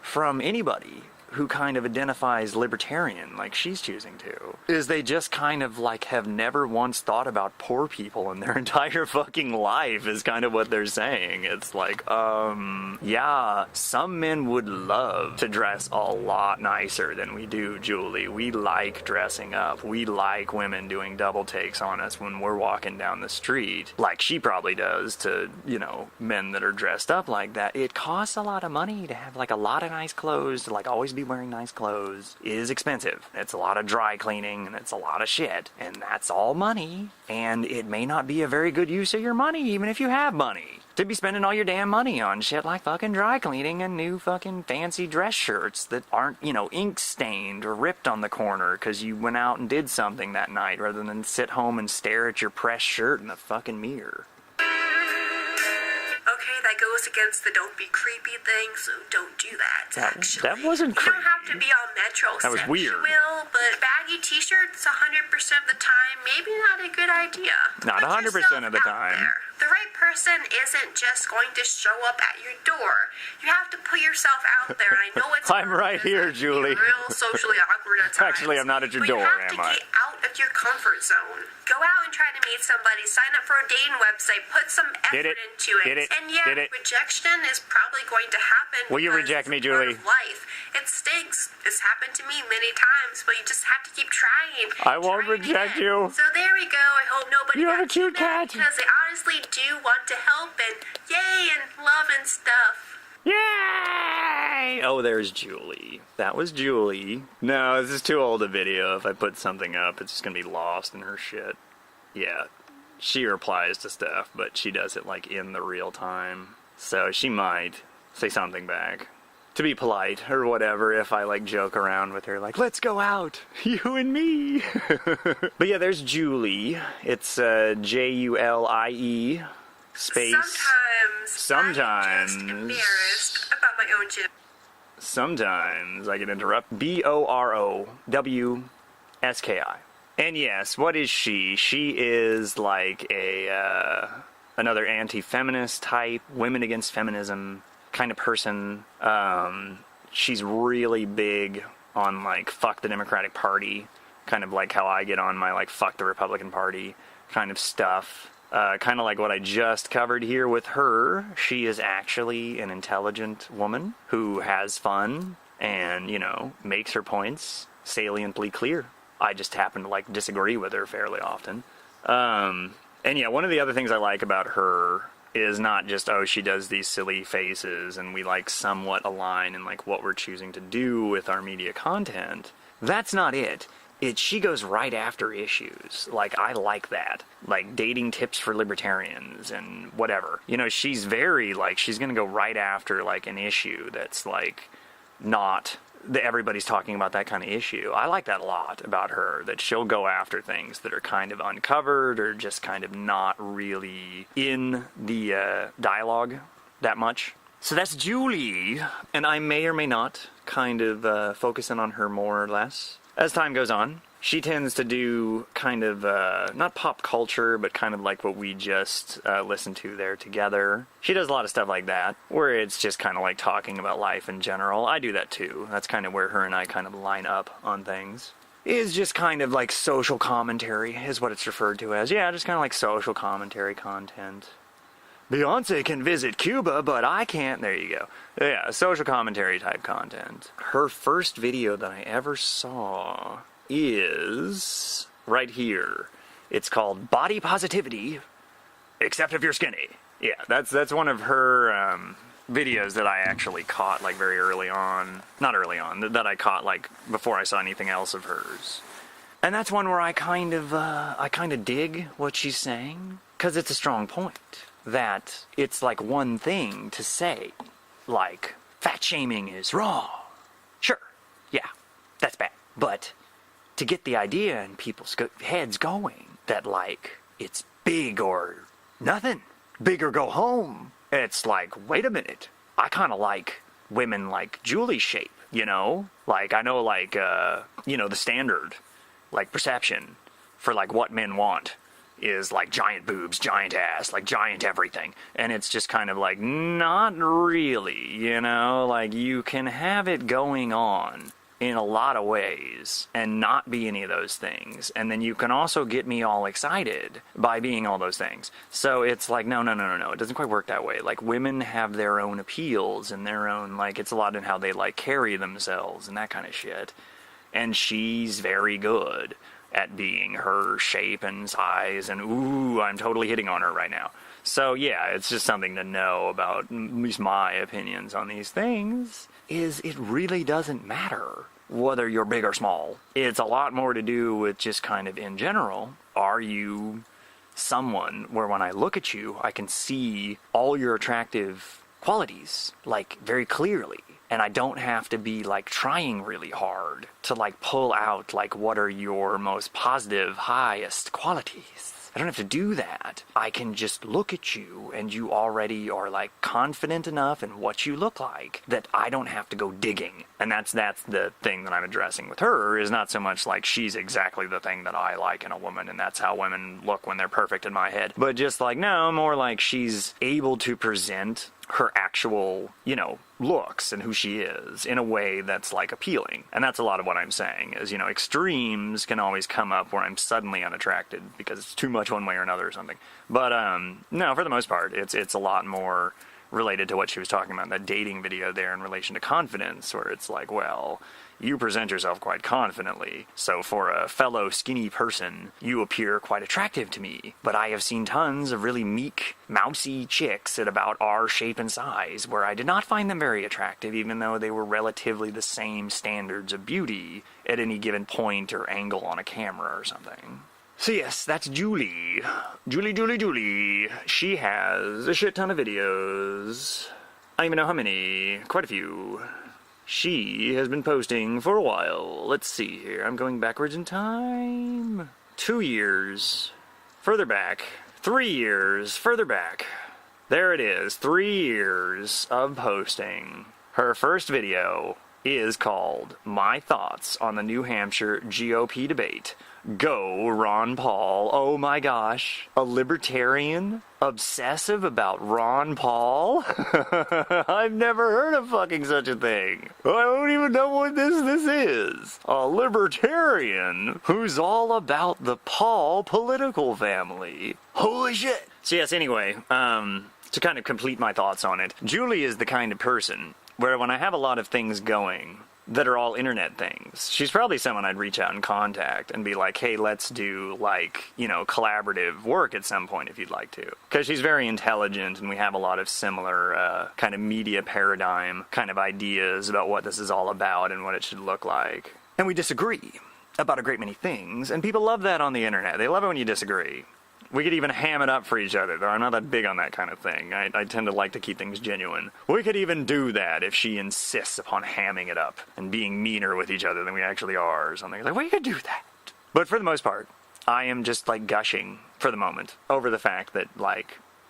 from anybody who kind of identifies libertarian like she's choosing to, is they just kind of like have never once thought about poor people in their entire fucking life, is kind of what they're saying. It's like, yeah, some men would love to dress a lot nicer than we do, Julie. We like dressing up. We like women doing double takes on us when we're walking down the street, like she probably does to, you know, men that are dressed up like that. It costs a lot of money to have like a lot of nice clothes, to like always be wearing nice clothes. It is expensive. It's a lot of dry cleaning and it's a lot of shit, and that's all money, and it may not be a very good use of your money even if you have money to be spending all your damn money on shit like fucking dry cleaning and new fucking fancy dress shirts that aren't, you know, ink stained or ripped on the corner because you went out and did something that night, rather than sit home and stare at your pressed shirt in the fucking mirror. Okay, that goes against the don't be creepy thing, so don't do that, actually. That wasn't creepy. You don't have to be all metrosexual, that was weird. But baggy t-shirts 100% of the time, maybe not a good idea. Not 100% of the time. The right person isn't just going to show up at your door. You have to put yourself out there. I know it's I'm right here, Julie. Real socially awkward at times. Actually, I'm not at your door, am I? You have to get out of your comfort zone. Go out and try to meet somebody. Sign up for a dating website. Put some effort into it. And yeah, rejection is probably going to happen. Will you reject me, Julie? Life. It stinks. It's happened to me many times, but you just have to keep trying. I won't reject you. So there we go. I hope nobody You have a cute cat. Because they honestly do want to help and yay and love and stuff. Yay! Oh, there's Julie. That was Julie. No, this is too old a video. If I put something up, it's just gonna be lost in her shit. Yeah, she replies to stuff, but she does it like in the real time. So she might say something back to be polite or whatever if I like joke around with her like, let's go out, you and me. But yeah, there's Julie. It's Julie space. Sometimes I'm just embarrassed about my own gym. Sometimes I get interrupt. BOROWSKI. And yes, what is she? She is like another anti-feminist type, women against feminism kind of person. She's really big on like fuck the Democratic Party, kind of like how I get on my like fuck the Republican Party kind of stuff. Kind of like what I just covered here with her. She is actually an intelligent woman who has fun and, you know, makes her points saliently clear. I just happen to like disagree with her fairly often. And yeah, one of the other things I like about her is not just, oh, she does these silly faces and we like somewhat align in like what we're choosing to do with our media content. That's not it. She goes right after issues. Like, I like that. Like, dating tips for libertarians and whatever. You know, she's very, like, she's gonna go right after, like, an issue that's, like, not... everybody's talking about that kind of issue. I like that a lot about her, that she'll go after things that are kind of uncovered or just kind of not really in the dialogue that much. So that's Julie, and I may or may not kind of focus in on her more or less. As time goes on, she tends to do kind of, not pop culture, but kind of like what we just listened to there together. She does a lot of stuff like that, where it's just kind of like talking about life in general. I do that too. That's kind of where her and I kind of line up on things. Is just kind of like social commentary, is what it's referred to as. Yeah, just kind of like social commentary content. Beyonce can visit Cuba, but I can't. There you go. Yeah, social commentary type content. Her first video that I ever saw is right here. It's called Body Positivity, Except If You're Skinny. Yeah, that's one of her videos that I actually caught like very early on. Not early on, that I caught like before I saw anything else of hers. And that's one where I kind of dig what she's saying, because it's a strong point. That it's like one thing to say, like, fat shaming is wrong. Sure, yeah, that's bad. But to get the idea in people's heads going that, like, it's big or nothing, big or go home. It's like, wait a minute, I kind of like women like Julie's shape, you know? Like, I know, like, you know, the standard, like, perception for, like, what men want is like giant boobs, giant ass, like giant everything. And it's just kind of like, not really, you know? Like, you can have it going on in a lot of ways and not be any of those things. And then you can also get me all excited by being all those things. So it's like, no. It doesn't quite work that way. Like, women have their own appeals and their own, like, it's a lot in how they, like, carry themselves and that kind of shit. And she's very good at being her shape and size, and ooh, I'm totally hitting on her right now. So yeah, it's just something to know about, at least my opinions on these things, is it really doesn't matter whether you're big or small. It's a lot more to do with just kind of in general, are you someone where when I look at you, I can see all your attractive qualities, like, very clearly. And I don't have to be, like, trying really hard to, like, pull out, like, what are your most positive, highest qualities. I don't have to do that. I can just look at you and you already are like confident enough in what you look like that I don't have to go digging. And that's the thing that I'm addressing with her, is not so much like she's exactly the thing that I like in a woman and that's how women look when they're perfect in my head. But just like, no, more like she's able to present her actual, looks and who she is in a way that's like appealing. And that's a lot of what I'm saying is, extremes can always come up where I'm suddenly unattracted because it's too much one way or another or something. But no, for the most part, it's a lot more related to what she was talking about in that dating video there in relation to confidence, where it's like, well, you present yourself quite confidently, so for a fellow skinny person, you appear quite attractive to me. But I have seen tons of really meek, mousy chicks at about our shape and size, where I did not find them very attractive, even though they were relatively the same standards of beauty at any given point or angle on a camera or something. So yes, that's Julie. Julie. She has a shit ton of videos. I don't even know how many. Quite a few. She has been posting for a while. Let's see here. I'm going backwards in time. 2 years. Further back. 3 years. Further back. There it is. 3 years of posting. Her first video is called My Thoughts on the New Hampshire GOP Debate. Go, Ron Paul. Oh my gosh. A libertarian? Obsessive about Ron Paul? I've never heard of fucking such a thing. I don't even know what this is. A libertarian who's all about the Paul political family. Holy shit. So yes, anyway, to kind of complete my thoughts on it, Julie is the kind of person where when I have a lot of things going that are all internet things, she's probably someone I'd reach out and contact and be like, hey, let's do collaborative work at some point if you'd like to. Because she's very intelligent and we have a lot of similar kind of media paradigm kind of ideas about what this is all about and what it should look like. And we disagree about a great many things, and people love that on the internet. They love it when you disagree. We could even ham it up for each other, though I'm not that big on that kind of thing. I tend to like to keep things genuine. We could even do that if she insists upon hamming it up and being meaner with each other than we actually are or something. Like, we could do that. But for the most part, I am just, gushing for the moment over the fact that,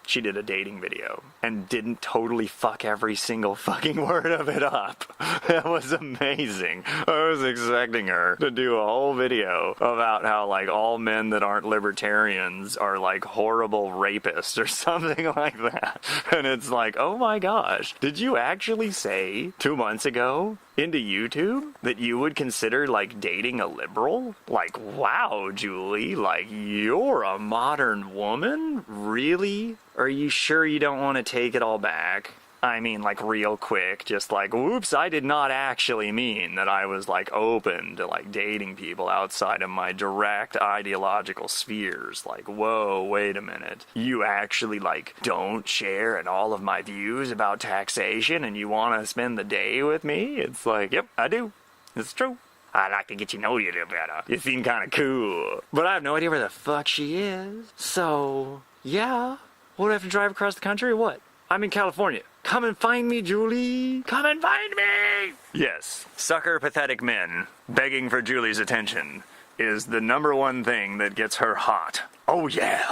she did a dating video and didn't totally fuck every single fucking word of it up. That was amazing. I was expecting her to do a whole video about how all men that aren't libertarians are horrible rapists or something like that. And it's like, oh my gosh, did you actually say 2 months ago into YouTube that you would consider dating a liberal? Wow, Julie, you're a modern woman? Really? Are you sure you don't want to take it all back? I mean, real quick, just whoops, I did not actually mean that I was open to dating people outside of my direct ideological spheres. Whoa, wait a minute. You actually don't share in all of my views about taxation and you want to spend the day with me? It's yep, I do. It's true. I'd like to get to know you a little better. You seem kind of cool. But I have no idea where the fuck she is. So, yeah. Would I have to drive across the country or what? I'm in California. Come and find me, Julie. Come and find me. Yes, sucker pathetic men begging for Julie's attention is the #1 thing that gets her hot. Oh yeah.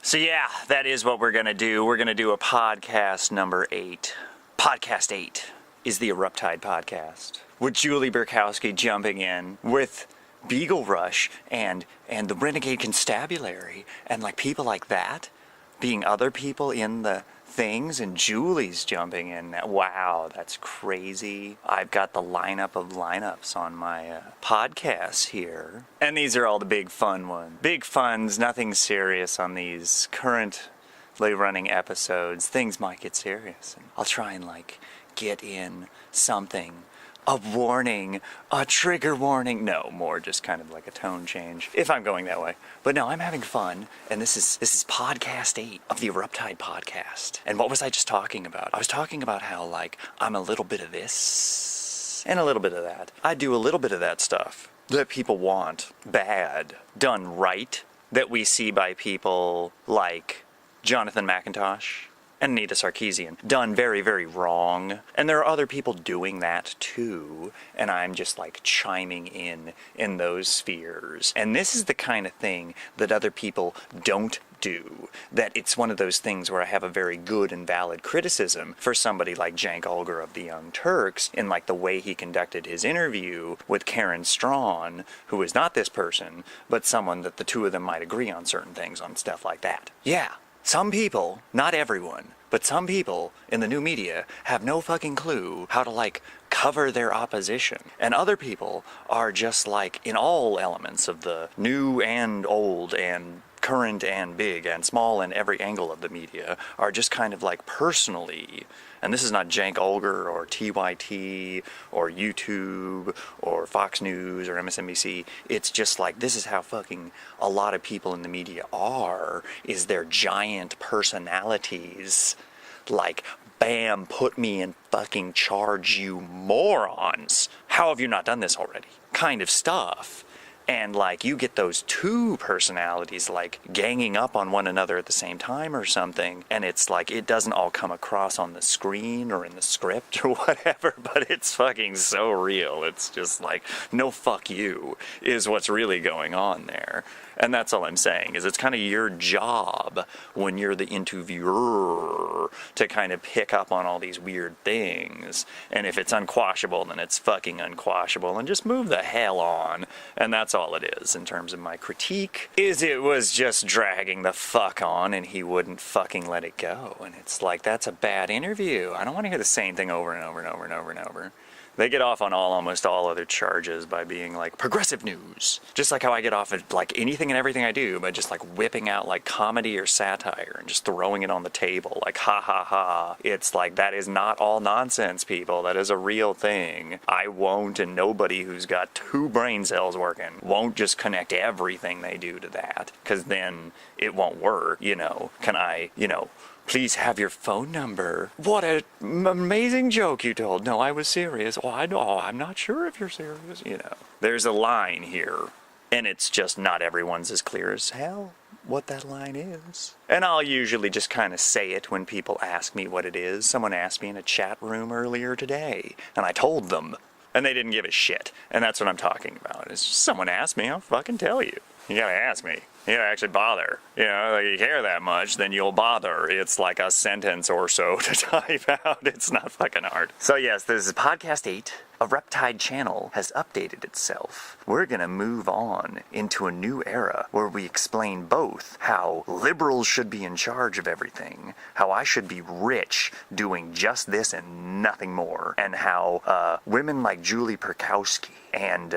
So yeah, that is what we're going to do. We're going to do a podcast number 8. Podcast 8 is the Eruptide podcast, with Julie Burkowski jumping in with Beagle Rush and the Renegade Constabulary and people like that being other people in the things, and Julie's jumping in. Wow, that's crazy. I've got the lineup of lineups on my podcasts here, and these are all the big fun ones. Big funs, nothing serious on these currently running episodes. Things might get serious, and I'll try and get in something. A warning, a trigger warning. No, more just kind of a tone change, if I'm going that way. But no, I'm having fun, and this is podcast 8 of the Eruptide podcast. And what was I just talking about? I was talking about how, I'm a little bit of this and a little bit of that. I do a little bit of that stuff that people want bad, done right, that we see by people like Jonathan McIntosh and Anita Sarkeesian done very, very wrong. And there are other people doing that too. And I'm just like chiming in those spheres. And this is the kind of thing that other people don't do. That it's one of those things where I have a very good and valid criticism for somebody like Cenk Uygur of the Young Turks in like the way he conducted his interview with Karen Strawn, who is not this person, but someone that the two of them might agree on certain things on stuff like that. Yeah. Some people, not everyone, but some people in the new media have no fucking clue how to, like, cover their opposition. And other people are just, like, in all elements of the new and old and current and big and small and every angle of the media, are just kind of, like, personally, and this is not Cenk Uygur or TYT or YouTube or Fox News or MSNBC. It's just like, this is how fucking a lot of people in the media are, is they're giant personalities. Like, bam, put me in fucking charge, you morons. How have you not done this already? Kind of stuff. And, like, you get those two personalities, like, ganging up on one another at the same time or something, and it's like, it doesn't all come across on the screen or in the script or whatever, but it's fucking so real. It's just like, no, fuck you, is what's really going on there. And that's all I'm saying, is it's kind of your job when you're the interviewer to kind of pick up on all these weird things. And if it's unquashable, then it's fucking unquashable, and just move the hell on. And that's all it is in terms of my critique, is it was just dragging the fuck on and he wouldn't fucking let it go. And it's like, that's a bad interview. I don't want to hear the same thing over and over and over and over and over. They get off on almost all other charges by being like progressive news. Just like how I get off at like anything and everything I do by just like whipping out like comedy or satire and just throwing it on the table like ha ha ha. It's like, that is not all nonsense, people. That is a real thing. I won't, and nobody who's got 2 brain cells working won't just connect everything they do to that, because then it won't work. Can I, please have your phone number. What an amazing joke you told. No, I was serious. Oh, I'm not sure if you're serious. There's a line here, and it's just not everyone's as clear as hell what that line is. And I'll usually just kind of say it when people ask me what it is. Someone asked me in a chat room earlier today, and I told them, and they didn't give a shit. And that's what I'm talking about. Is someone asked me, I'll fucking tell you. You gotta ask me. You gotta actually bother. Like you care that much, then you'll bother. It's like a sentence or so to type out. It's not fucking hard. So yes, this is podcast 8. Eruptide channel has updated itself. We're gonna move on into a new era where we explain both how liberals should be in charge of everything, how I should be rich doing just this and nothing more, and how women like Julie Perkowski and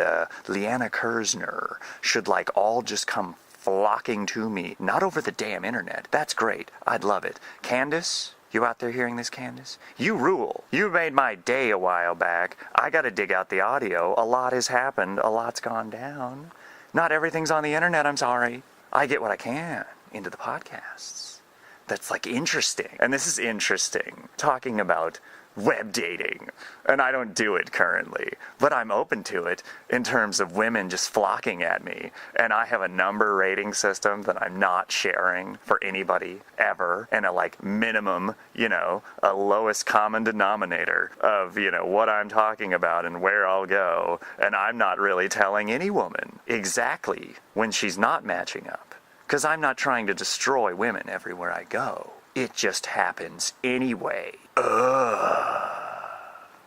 Leanna Kersner should like all just come flocking to me, not over the damn internet. That's great. I'd love it. Candace, you out there hearing this, Candace? You rule. You made my day a while back. I gotta dig out the audio. A lot has happened. A lot's gone down. Not everything's on the internet, I'm sorry. I get what I can into the podcasts. That's like interesting. And this is interesting. Talking about web dating, and I don't do it currently, but I'm open to it in terms of women just flocking at me, and I have a number rating system that I'm not sharing for anybody ever, and a like minimum, a lowest common denominator of, what I'm talking about and where I'll go, and I'm not really telling any woman exactly when she's not matching up, because I'm not trying to destroy women everywhere I go. It just happens anyway.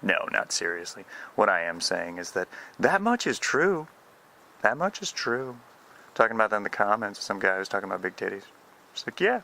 No, not seriously. What I am saying is that much is true. That much is true. Talking about that in the comments, some guy was talking about big titties. It's like, yeah,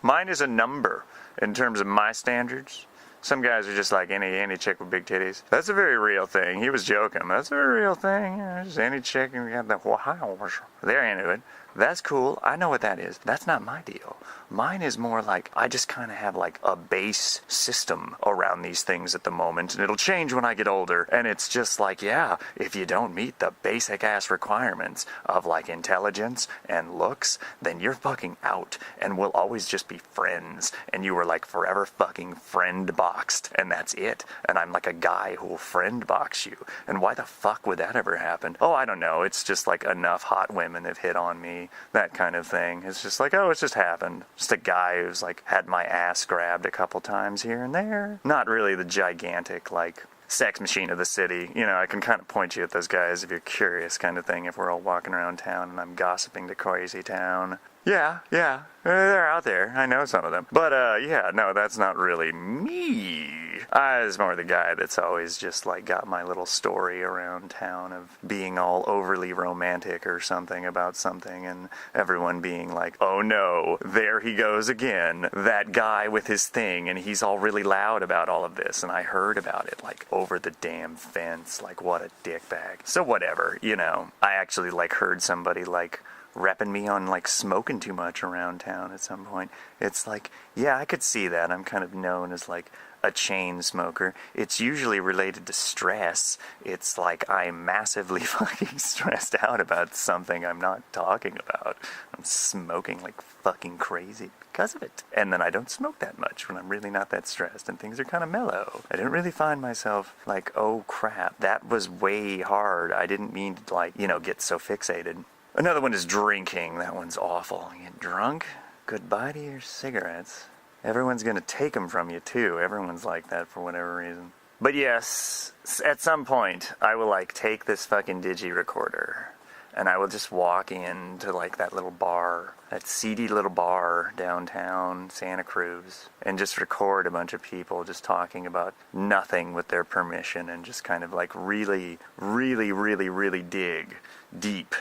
mine is a number in terms of my standards. Some guys are just like any chick with big titties. That's a very real thing. He was joking. That's a very real thing. Just any chick and got the wow. They're into it. That's cool. I know what that is. That's not my deal. Mine is more like, I just kind of have like a base system around these things at the moment, and it'll change when I get older. And it's just like, yeah, if you don't meet the basic ass requirements of like intelligence and looks, then you're fucking out, and we'll always just be friends. And you were like forever fucking friend boxed, and that's it. And I'm like a guy who will friend box you. And why the fuck would that ever happen? Oh, I don't know. It's just like enough hot women have hit on me. me, that kind of thing. It's just like, oh, it's just happened. Just a guy who's like had my ass grabbed a couple times here and there. Not really the gigantic, like, sex machine of the city. You know, I can kind of point you at those guys if you're curious, kind of thing, if we're all walking around town and I'm gossiping to crazy town. Yeah, they're out there. I know some of them. But, yeah, no, that's not really me. I was more the guy that's always just, like, got my little story around town of being all overly romantic or something about something, and everyone being like, oh no, there he goes again, that guy with his thing, and he's all really loud about all of this, and I heard about it, like, over the damn fence, like, what a dickbag. So whatever, you know, I actually, like, heard somebody, like, repping me on, like, smoking too much around town at some point. It's like, yeah, I could see that. I'm kind of known as, like, a chain smoker. It's usually related to stress. It's like I'm massively fucking stressed out about something I'm not talking about. I'm smoking like fucking crazy because of it. And then I don't smoke that much when I'm really not that stressed and things are kind of mellow. I didn't really find myself like, oh crap, that was way hard. I didn't mean to, like, you know, get so fixated. Another one is drinking. That one's awful. You get drunk, goodbye to your cigarettes. Everyone's going to take them from you, too. Everyone's like that for whatever reason. But yes, at some point, I will, like, take this fucking digi-recorder, and I will just walk into, like, that little bar, that seedy little bar downtown Santa Cruz, and just record a bunch of people just talking about nothing with their permission, and just kind of, like, really, really, really, really dig deep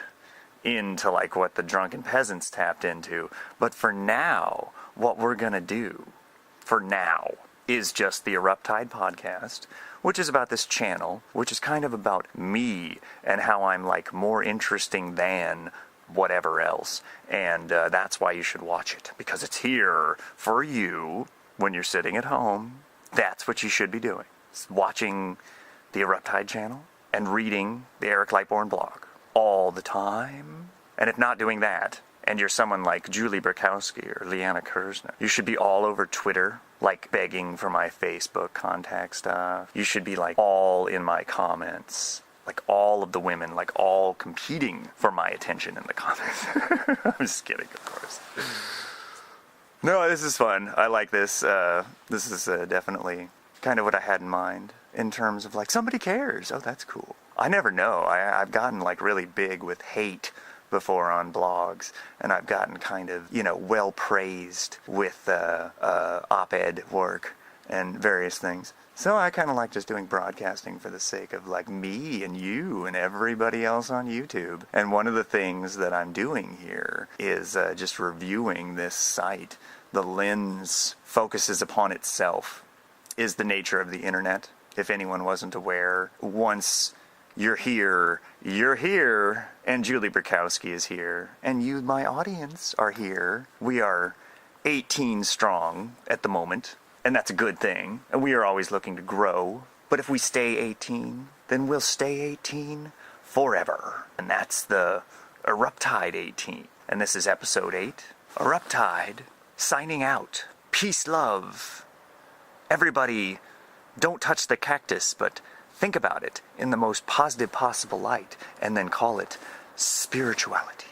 into, like, what the drunken peasants tapped into. But for now, what we're gonna do, for now, is just the Eruptide podcast, which is about this channel, which is kind of about me and how I'm, like, more interesting than whatever else. And that's why you should watch it, because it's here for you when you're sitting at home. That's what you should be doing. Watching the Eruptide channel and reading the Eric Lightborn blog all the time. And if not doing that, and you're someone like Julie Burkowski or Leanna Kersner, you should be all over Twitter, like begging for my Facebook contact stuff. You should be like all in my comments, like all of the women, like all competing for my attention in the comments. I'm just kidding, of course. No, this is fun. I like this. This is definitely kind of what I had in mind in terms of like, somebody cares. Oh, that's cool. I never know. I've gotten like really big with hate before on blogs, and I've gotten kind of, you know, well praised with op-ed work and various things. So I kind of like just doing broadcasting for the sake of like me and you and everybody else on YouTube. And one of the things that I'm doing here is just reviewing this site. The lens focuses upon itself, is the nature of the internet. If anyone wasn't aware, once you're here, and Julie Burkowski is here, and you, my audience, are here. We are 18 strong at the moment, and that's a good thing, and we are always looking to grow. But if we stay 18, then we'll stay 18 forever. And that's the Eruptide 18. And this is episode 8. Eruptide, signing out. Peace, love. Everybody, don't touch the cactus, but think about it in the most positive possible light, and then call it spirituality.